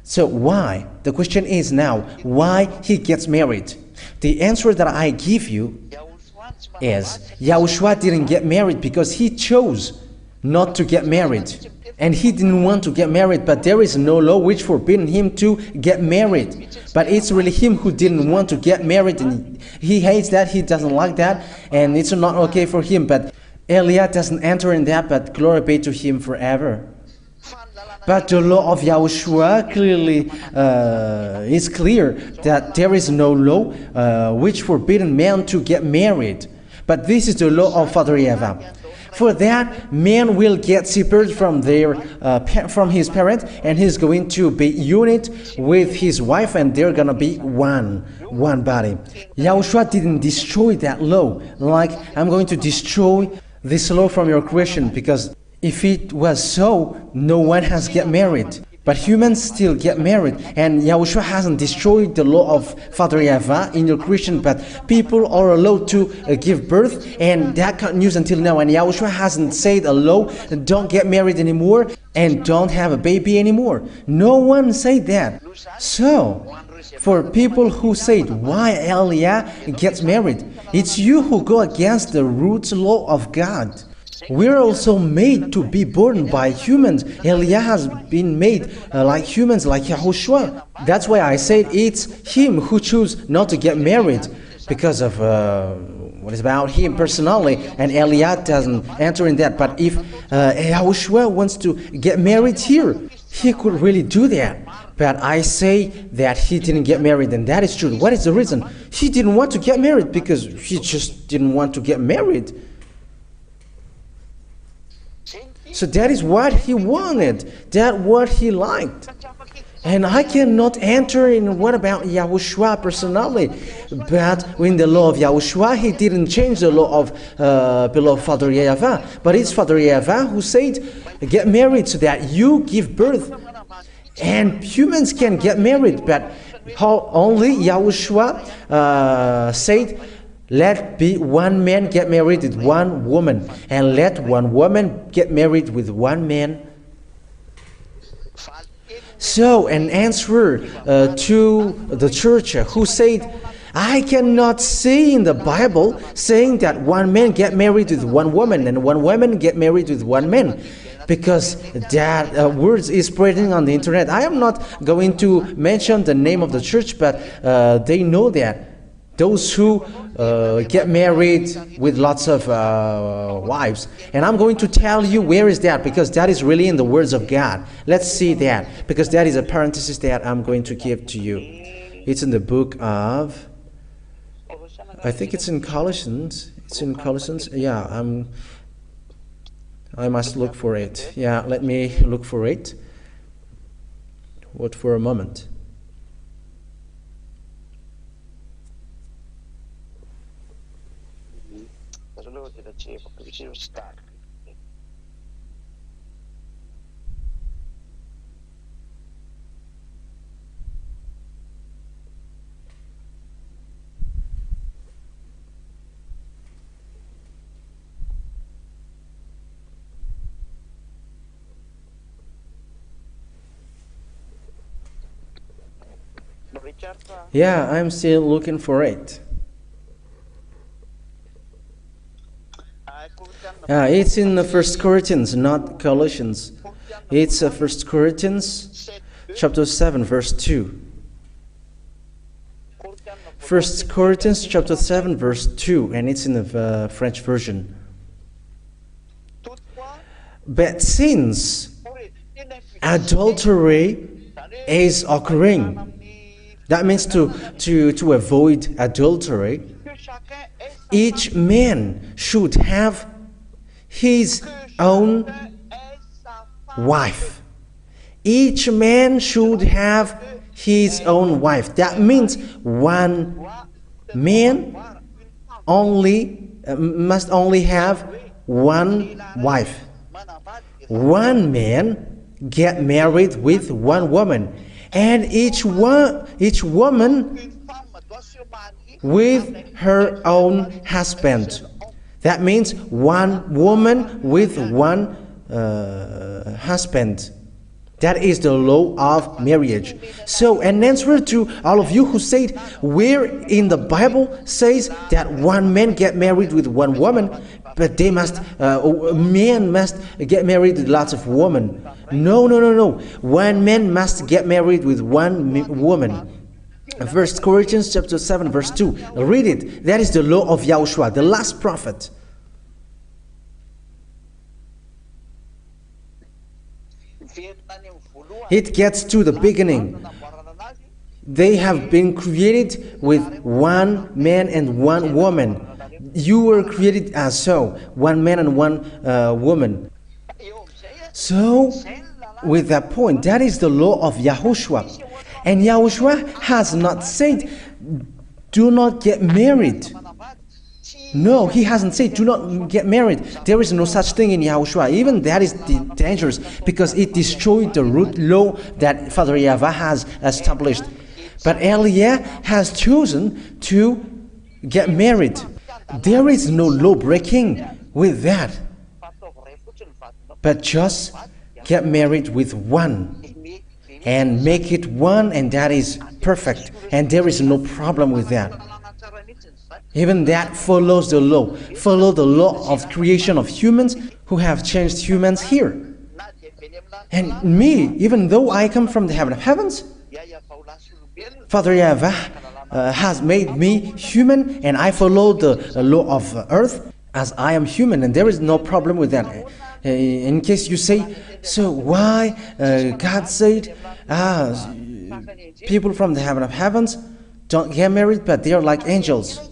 Speaker 1: So why? The question is now, why he gets married? The answer that I give you is, YAHOSHUAH didn't get married because he chose not to get married. And he didn't want to get married, but there is no law which forbidden him to get married. But it's really him who didn't want to get married, and he hates that, he doesn't like that, and it's not okay for him. But Eliah doesn't enter in that, but glory be to him forever. But the law of YAHOSHUAH clearly is clear that there is no law which forbidden man to get married. But this is the law of Father YAHVAH. For that, man will get separated from from his parent, and he's going to be unit with his wife, and they're gonna be one body. YAHOSHUAH didn't destroy that law, like I'm going to destroy this law from your creation, because if it was so, no one has get married. But humans still get married, and YAHOSHUAH hasn't destroyed the law of Father YAHVAH in your creation, but people are allowed to give birth, and that continues until now. And YAHOSHUAH hasn't said a law, don't get married anymore, and don't have a baby anymore. No one said that. So, for people who said, why Eliah gets married? It's you who go against the roots law of God. We're also made to be born by humans. Eliah has been made like humans, like YAHOSHUAH. That's why I said it's him who chose not to get married, because of what is about him personally, and Eliah doesn't enter in that. But if YAHOSHUAH wants to get married here, he could really do that. But I say that he didn't get married, and that is true. What is the reason? He didn't want to get married because he just didn't want to get married. So that is what he wanted, that what he liked. And I cannot enter in what about YAHOSHUAH personally. But in the law of YAHOSHUAH, he didn't change the law of beloved Father YAHVAH. But it's Father YAHVAH who said, get married so that you give birth. And humans can get married, but how only YAHOSHUAH said, let be one man get married with one woman, and let one woman get married with one man. So an answer to the church who said, I cannot see in the Bible saying that one man get married with one woman and one woman get married with one man, because that words is spreading on the internet. I am not going to mention the name of the church, but they know that. Those who get married with lots of wives. And I'm going to tell you where is that, because that is really in the words of God. Let's see that, because that is a parenthesis that I'm going to give to you. It's in the book of, I think it's in Colossians. It's in Colossians. Yeah, I must look for it. Yeah, let me look for it. Wait for a moment. Yeah, I'm still looking for it. It's in the 1 Corinthians, not Colossians. It's 1 Corinthians chapter 7, verse 2. 1 Corinthians chapter 7, verse 2, and it's in the French version. But since adultery is occurring, that means to avoid adultery, each man should have his own wife. Each man should have his own wife. That means one man must only have one wife. One man get married with one woman, and each woman with her own husband. That means one woman with one husband. That is the law of marriage. So, an answer to all of you who said, where in the Bible says that one man get married with one woman, but men must get married with lots of women. No. One man must get married with one woman. 1 Corinthians chapter 7, verse 2. Read it. That is the law of YAHOSHUAH, the last prophet. It gets to the beginning. They have been created with one man and one woman. You were created as so, one man and one woman. So, with that point, that is the law of YAHOSHUAH. And YAHOSHUAH has not said, do not get married. No, he hasn't said, do not get married. There is no such thing in YAHOSHUAH. Even that is dangerous, because it destroyed the root law that Father YAHVAH has established. But Eliah has chosen to get married. There is no law breaking with that. But just get married with one and make it one, and that is perfect. And there is no problem with that. Even that follows the law. Follow the law of creation of humans who have changed humans here. And me, even though I come from the heaven of heavens, Father YAHVAH has made me human, and I follow the law of earth as I am human, and there is no problem with that. In case you say, so why God said, people from the heaven of heavens don't get married, but they are like angels.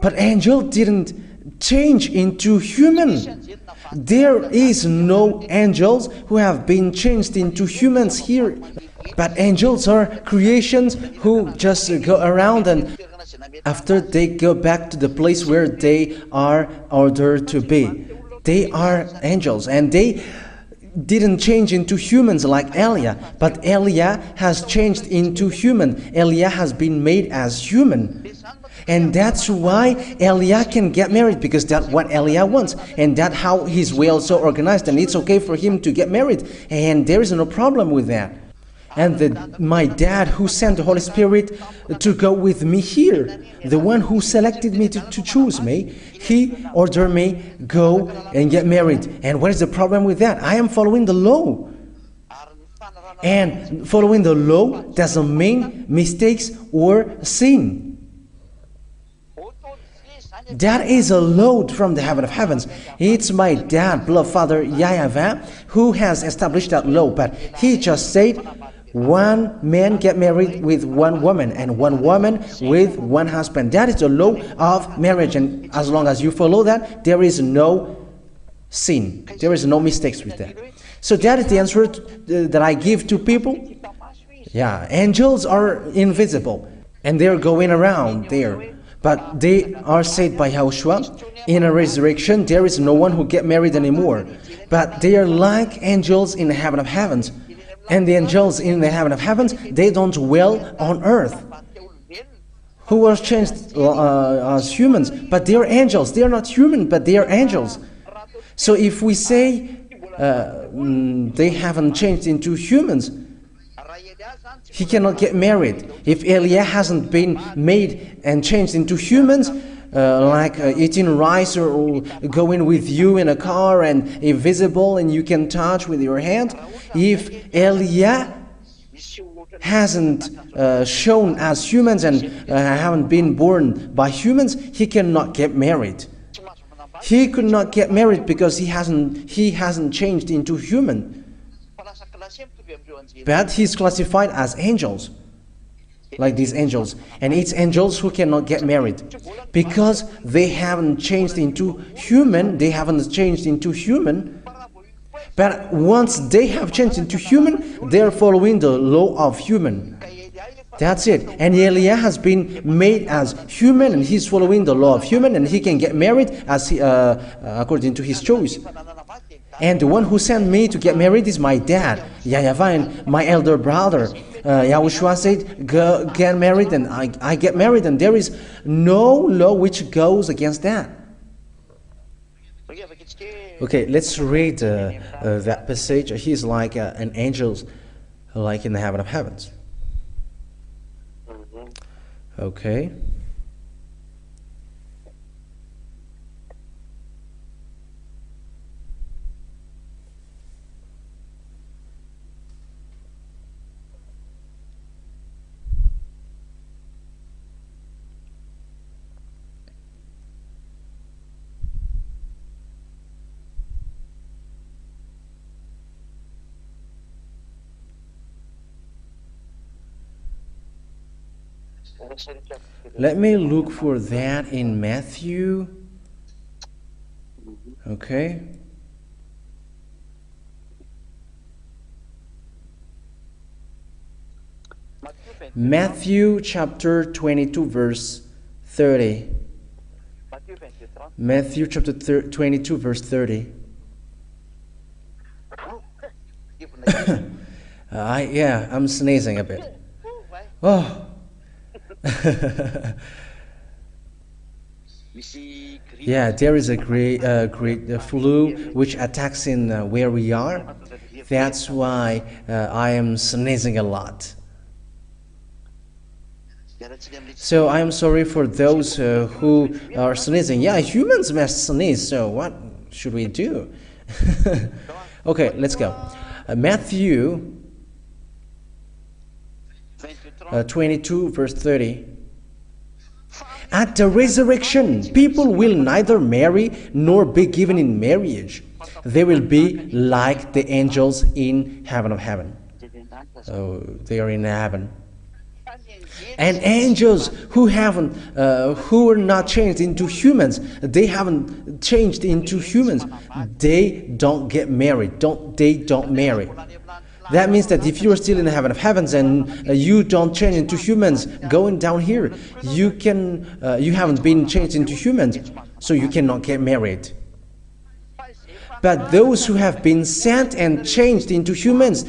Speaker 1: But angels didn't change into human. There is no angels who have been changed into humans here. But angels are creations who just go around, and after they go back to the place where they are ordered to be. They are angels, and they didn't change into humans like Eliah, but Eliah has changed into human. Eliah has been made as human. And that's why Eliah can get married, because that's what Eliah wants. And that's how his will is so organized, and it's okay for him to get married. And there is no problem with that. And my dad, who sent the Holy Spirit to go with me here, the one who selected me to choose me, he ordered me, go and get married. And what is the problem with that? I am following the law. And following the law doesn't mean mistakes or sin. That is a load from the heaven of heavens. It's my dad, beloved Father YAHVAH, who has established that law. But he just said, one man get married with one woman, and one woman with one husband. That is the law of marriage. And as long as you follow that, there is no sin. There is no mistakes with that. So that is the answer that I give to people. Yeah, angels are invisible, and they're going around there. But they are said by YAHOSHUAH, in a resurrection, there is no one who get married anymore. But they are like angels in the heaven of heavens. And the angels in the heaven of heavens, they don't dwell on earth, who was changed as humans. But they are angels. They are not human, but they are angels. So if we say they haven't changed into humans, he cannot get married. If Eliah hasn't been made and changed into humans, like eating rice or going with you in a car and invisible and you can touch with your hand, if Eliah hasn't shown as humans and haven't been born by humans, he cannot get married. He could not get married because he hasn't changed into human. But he's classified as angels, like these angels, and it's angels who cannot get married because they haven't changed into human. But once they have changed into human, they are following the law of human. That's it. And Eliah has been made as human, and he's following the law of human, and he can get married as according to his choice. And the one who sent me to get married is my dad, YAHVAH, and my elder brother. YAHOSHUAH said, go get married, and I get married, and there is no law which goes against that. Okay, let's read that passage. He's like an angel, like in the heaven of heavens. Okay. Let me look for that in Matthew. Okay. Matthew chapter 22 verse 30. Matthew chapter 22 verse 30. I'm sneezing a bit. Oh. Yeah, there is a great flu which attacks in where we are. That's why I am sneezing a lot. So I am sorry for those who are sneezing. Yeah, humans must sneeze, so what should we do? Okay, let's go. Matthew 22 verse 30. At the resurrection, people will neither marry nor be given in marriage. They will be like the angels in heaven of heaven. Oh, they are in heaven. And angels who are not changed into humans, they haven't changed into humans. They don't get married. They don't marry. That means that if you are still in the heaven of heavens and you don't change into humans, going down here, you haven't been changed into humans, so you cannot get married. But those who have been sent and changed into humans,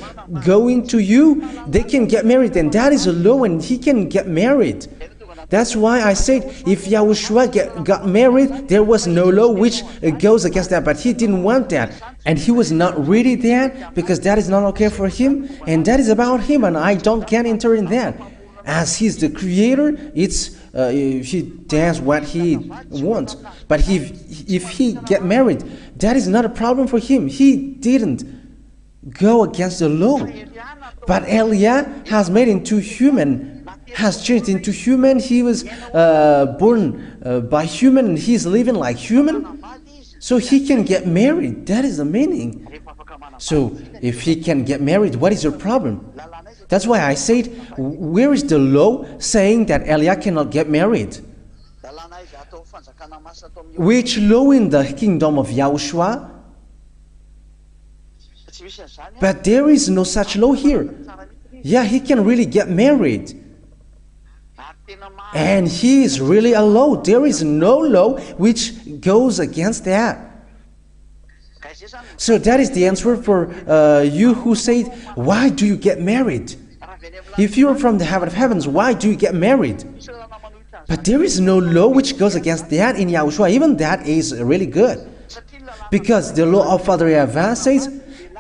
Speaker 1: going to you, they can get married, and that is a law, and he can get married. That's why I said if YAHOSHUAH got married, there was no law which goes against that, but he didn't want that. And he was not really that, because that is not okay for him, and that is about him, and I don't can enter in that. As he's the creator, he does what he wants. But if he get married, that is not a problem for him. He didn't go against the law. But Eliah has made into human, has changed into human. He was born by human, and he's living like human. So he can get married. That is the meaning. So if he can get married, what is your problem? That's why I said, where is the law saying that Eliah cannot get married? Which law in the kingdom of YAHOSHUAH? But there is no such law here. Yeah, he can really get married. And he is really a law. There is no law which goes against that. So that is the answer for you who said, why do you get married? If you are from the heaven of heavens, why do you get married? But there is no law which goes against that in YAHOSHUAH. Even that is really good. Because the law of Father YAHVAH says,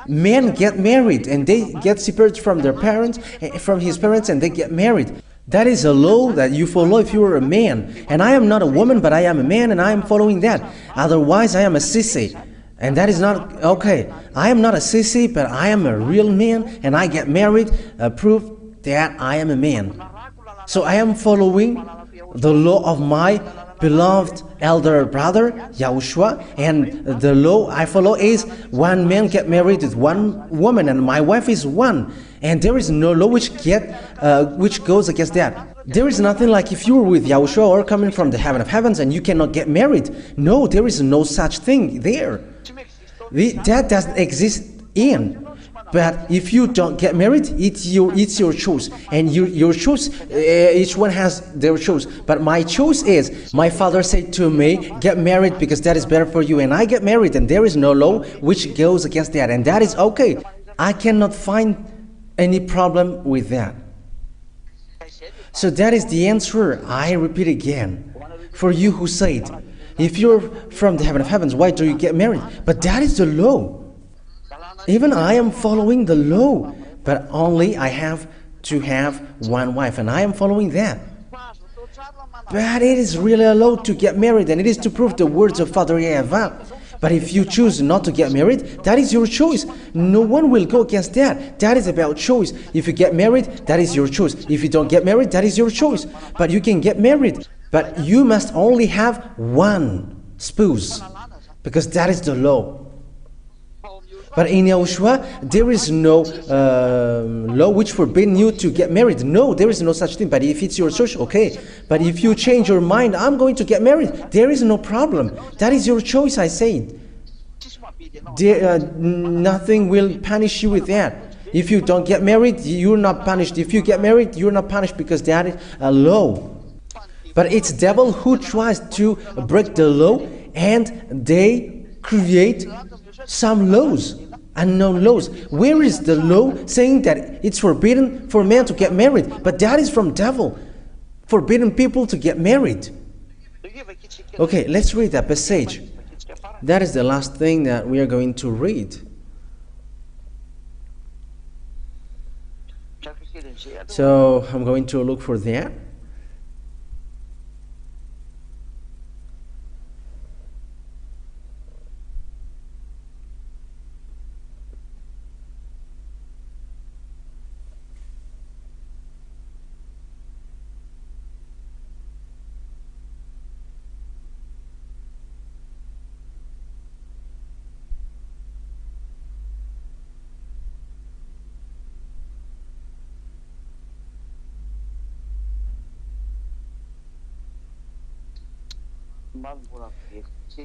Speaker 1: men get married and they get separated from their parents, from his parents, and they get married. That is a law that you follow if you are a man. And I am not a woman, but I am a man and I am following that. Otherwise, I am a sissy. And that is not okay. I am not a sissy, but I am a real man and I get married, proof that I am a man. So I am following the law of my beloved elder brother, YAHOSHUAH, and the law I follow is one man get married with one woman, and my wife is one. And there is no law which goes against that. There is nothing like if you were with YAHOSHUAH or coming from the heaven of heavens and you cannot get married. No, there is no such thing there. That doesn't exist in. But if you don't get married, it's your choice, and your choice, each one has their choice. But my choice is, my father said to me, get married because that is better for you, and I get married, and there is no law which goes against that, and that is okay. I cannot find any problem with that. So that is the answer. I repeat again, for you who said, if you're from the heaven of heavens, why do you get married? But that is the law. Even I am following the law, but only I have to have one wife, and I am following that. But it is really a law to get married, and it is to prove the words of Father YAHVAH. But if you choose not to get married, that is your choice. No one will go against that. That is about choice. If you get married, that is your choice. If you don't get married, that is your choice. But you can get married, but you must only have one spouse, because that is the law. But in YAHOSHUAH, there is no law which forbids you to get married. No, there is no such thing. But if it's your choice, okay. But if you change your mind, I'm going to get married, there is no problem. That is your choice, I said. Nothing will punish you with that. If you don't get married, you're not punished. If you get married, you're not punished, because that is a law. But it's devil who tries to break the law, and they create some laws, unknown laws. Where is the law saying that it's forbidden for men to get married? But that is from devil, forbidding people to get married. Okay, let's read that passage. That is the last thing that we are going to read. So I'm going to look for that.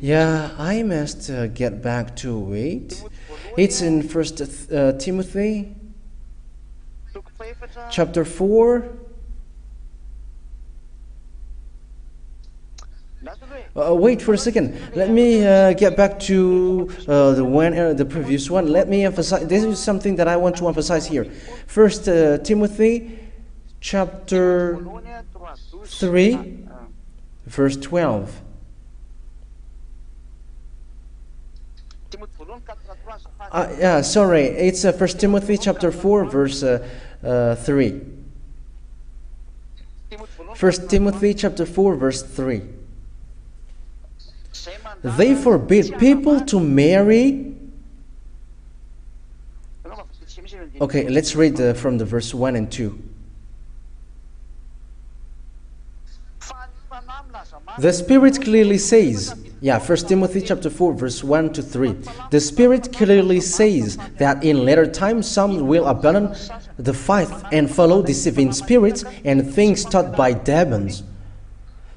Speaker 1: Yeah, I must get back to it. It's in 1 Timothy chapter 4. Wait for a second. Let me get back to the previous one. Let me emphasize. This is something that I want to emphasize here. 1 Timothy chapter 3, verse 12. Sorry, it's 1 Timothy chapter 4, verse 3. 1 Timothy chapter 4, verse 3. They forbid people to marry. Okay, let's read from the verse 1 and 2. The Spirit clearly says, 1 Timothy chapter 4, verse 1 to 3. The Spirit clearly says that in later times some will abandon the faith and follow deceiving spirits and things taught by demons.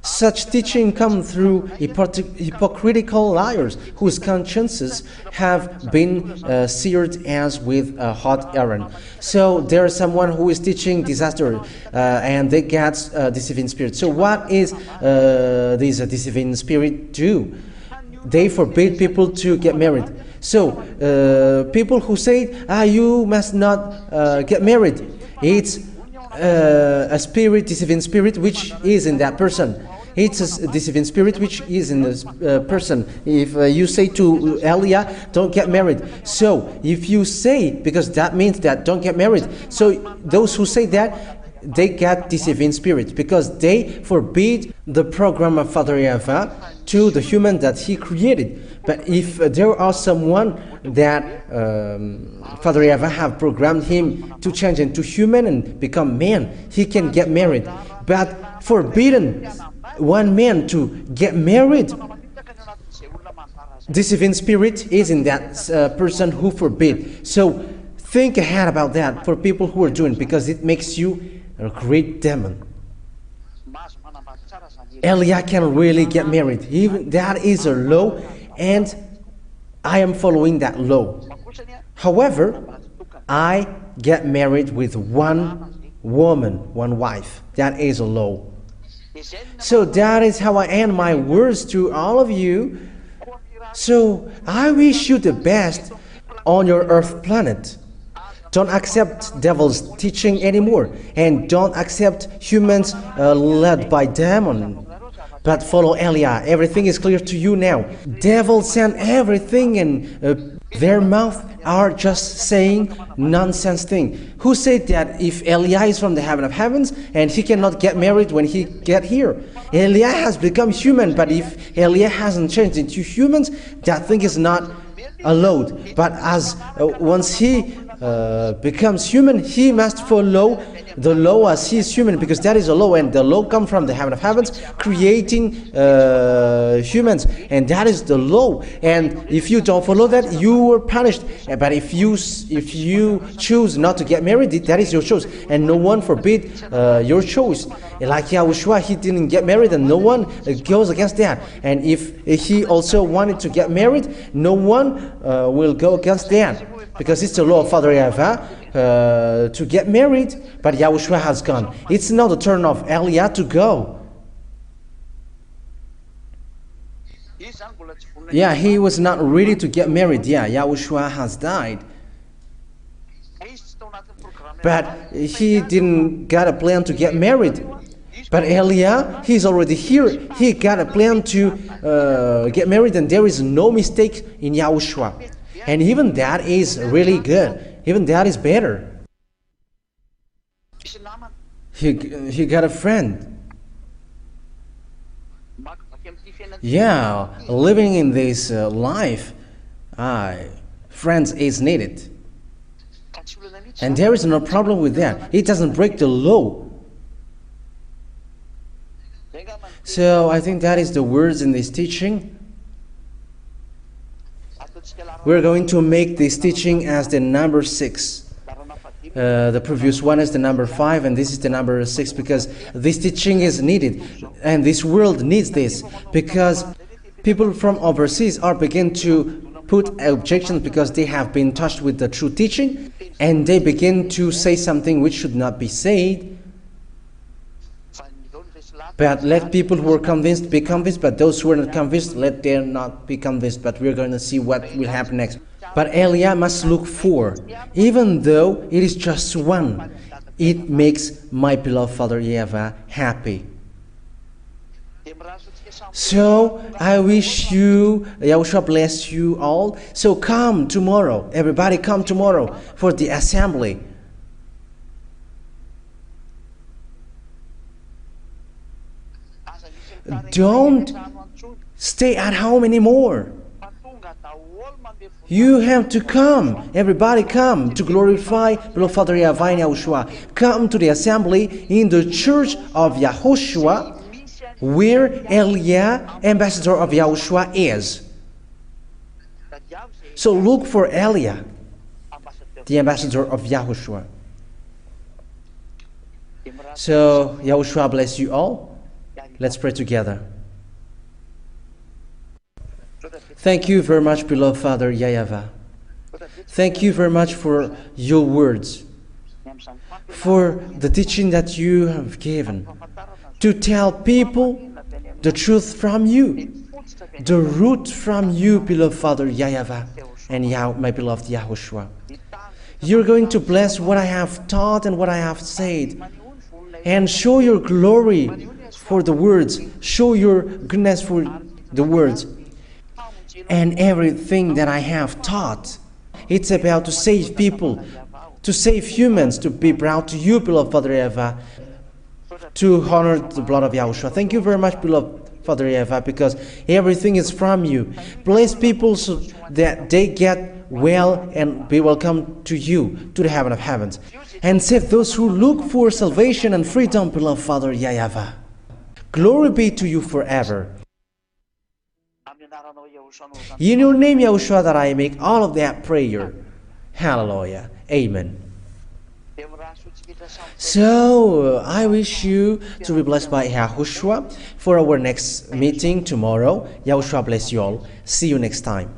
Speaker 1: Such teaching comes through hypocritical liars whose consciences have been seared as with a hot iron. So there is someone who is teaching disaster and they get deceiving spirit. So what is this deceiving spirit do? They forbid people to get married. So people who say, you must not get married, it's a spirit, deceiving spirit, which is in that person. It's a deceiving spirit which is in this person. If you say to Elia, don't get married. So if you say, because that means that don't get married. So those who say that, they get deceiving spirit because they forbid the program of Father YAHVAH to the human that he created. But if there are someone that Father YAHVAH have programmed him to change into human and become man, he can get married. But forbidden one man to get married, deceiving spirit is in that person who forbid. So think ahead about that for people who are doing, because it makes you a great demon. Elia can really get married. Even that is a law, and I am following that law. However, I get married with one woman, one wife. That is a law. So that is how I end my words to all of you. So I wish you the best on your earth planet. Don't accept devil's teaching anymore, and don't accept humans led by demon, but follow Elia. Everything is clear to you now. Devil sent everything, and their mouth are just saying nonsense thing. Who said that if Elia is from the heaven of heavens and he cannot get married when he get here? Elia has become human, but if Elia hasn't changed into humans, that thing is not allowed. But as once he becomes human, he must follow the law as he is human, because that is a law, and the law comes from the heaven of heavens, creating humans, and that is the law. And if you don't follow that, you are punished. But if you choose not to get married, that is your choice, and no one forbid your choice. Like YAHOSHUAH, he didn't get married, and no one goes against that. And if he also wanted to get married, no one will go against that, because it's the law of Father YAHVAH to get married. But YAHOSHUAH has gone. It's now the turn of Elia to go. Yeah, he was not ready to get married. Yeah, YAHOSHUAH has died. But he didn't got a plan to get married. But Elia, he's already here. He got a plan to get married, and there is no mistake in YAHOSHUAH. And even that is really good. Even that is better. He got a friend. Yeah, living in this life, friends is needed. And there is no problem with that. It doesn't break the law. So I think that is the words in this teaching. We're going to make this teaching as the number 6. The previous one is the number 5, and this is the number 6, because this teaching is needed, and this world needs this, because people from overseas are beginning to put objections because they have been touched with the true teaching, and they begin to say something which should not be said. But let people who are convinced be convinced, but those who are not convinced, let them not be convinced. But we're going to see what will happen next. But Elia must look for, even though it is just one, it makes my beloved Father YAHVAH happy. So I wish you, YAHOSHUAH bless you all. So come tomorrow, everybody come tomorrow for the assembly. Don't stay at home anymore. You have to come. Everybody come to glorify beloved Father YAHVAH and YAHOSHUAH. Come to the assembly in the church of YAHOSHUAH, where Elia, ambassador of YAHOSHUAH, is. So look for Elia, the ambassador of YAHOSHUAH. So YAHOSHUAH bless you all. Let's pray together. Thank you very much, beloved Father YAHVAH. Thank you very much for your words, for the teaching that you have given, to tell people the truth from you, the root from you, beloved Father YAHVAH and my beloved YAHOSHUAH. You're going to bless what I have taught and what I have said, and show your glory for the words. Show your goodness for the words. And everything that I have taught, it's about to save people, to save humans, to be brought to you, beloved Father YAHVAH, to honor the blood of Yahushua. Thank you very much, beloved Father YAHVAH, because everything is from you. Bless people so that they get well and be welcome to you, to the heaven of heavens. And save those who look for salvation and freedom, beloved Father YAHVAH. Glory be to you forever. In your name, Yahushua, that I make all of that prayer. Hallelujah. Amen. So, I wish you to be blessed by YAHOSHUAH for our next meeting tomorrow. Yahushua bless you all. See you next time.